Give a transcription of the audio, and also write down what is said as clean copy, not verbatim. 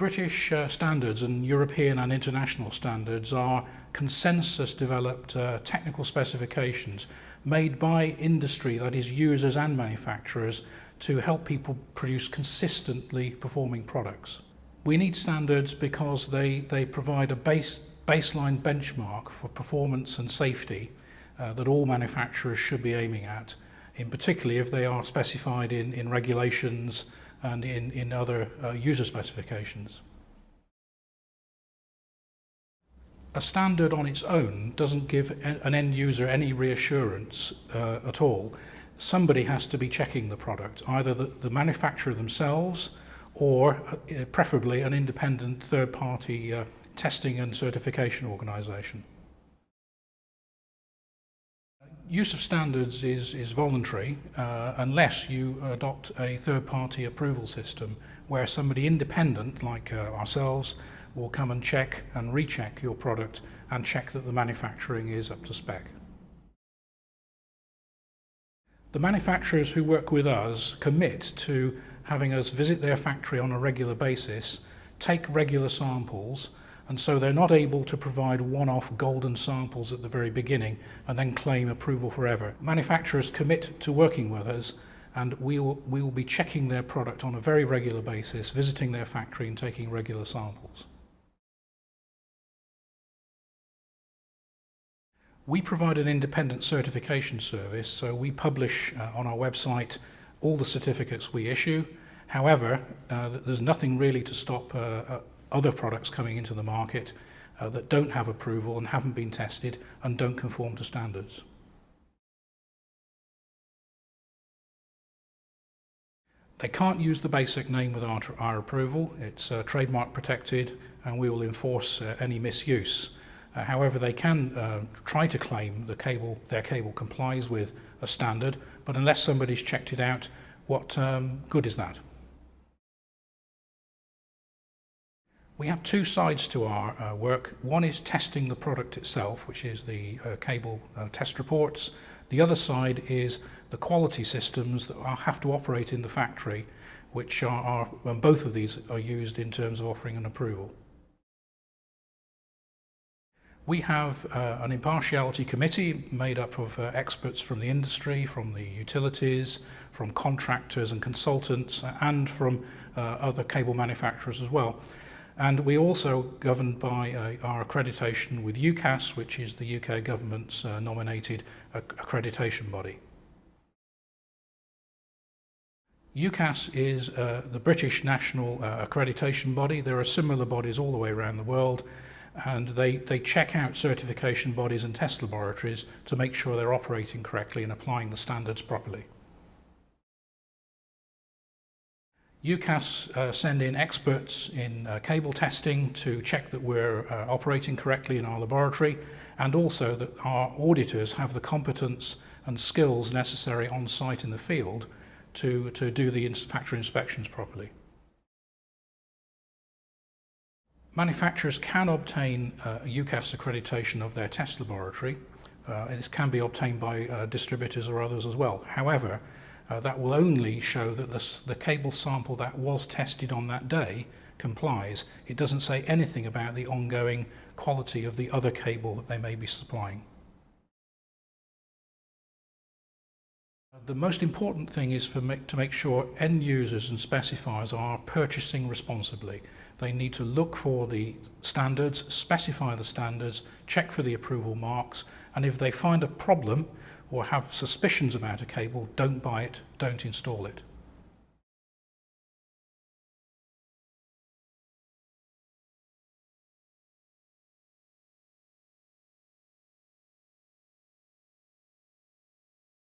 British standards and European and international standards are consensus-developed technical specifications made by industry, that is users and manufacturers, to help people produce consistently performing products. We need standards because they provide a baseline benchmark for performance and safety that all manufacturers should be aiming at, in particularly if they are specified in regulations and in other user specifications. A standard on its own doesn't give an end user any reassurance at all. Somebody has to be checking the product, either the manufacturer themselves or preferably an independent third-party testing and certification organisation. Use of standards is voluntary unless you adopt a third-party approval system where somebody independent, like ourselves, will come and check and recheck your product and check that the manufacturing is up to spec. The manufacturers who work with us commit to having us visit their factory on a regular basis, take regular samples, and so they're not able to provide one-off golden samples at the very beginning and then claim approval forever. Manufacturers commit to working with us, and we will be checking their product on a very regular basis, visiting their factory and taking regular samples. We provide an independent certification service, so we publish on our website all the certificates we issue. However, there's nothing really to stop other products coming into the market that don't have approval and haven't been tested and don't conform to standards. They can't use the BASEC name without our approval. It's trademark protected, and we will enforce any misuse. However, they can try to claim their cable complies with a standard, but unless somebody's checked it out, what good is that? We have two sides to our work. One is testing the product itself, which is the cable test reports. The other side is the quality systems that have to operate in the factory, which both of these are used in terms of offering an approval. We have an impartiality committee made up of experts from the industry, from the utilities, from contractors and consultants, and from other cable manufacturers as well. And we also governed by our accreditation with UCAS, which is the UK government's nominated accreditation body. UCAS is the British national accreditation body. There are similar bodies all the way around the world, and they check out certification bodies and test laboratories to make sure they're operating correctly and applying the standards properly. UCAS send in experts in cable testing to check that we're operating correctly in our laboratory, and also that our auditors have the competence and skills necessary on site in the field to do the factory inspections properly. Manufacturers can obtain UCAS accreditation of their test laboratory. It can be obtained by distributors or others as well. However, that will only show that the cable sample that was tested on that day complies. It doesn't say anything about the ongoing quality of the other cable that they may be supplying. The most important thing is to make sure end users and specifiers are purchasing responsibly. They need to look for the standards, specify the standards, check for the approval marks, and if they find a problem or have suspicions about a cable, don't buy it, don't install it.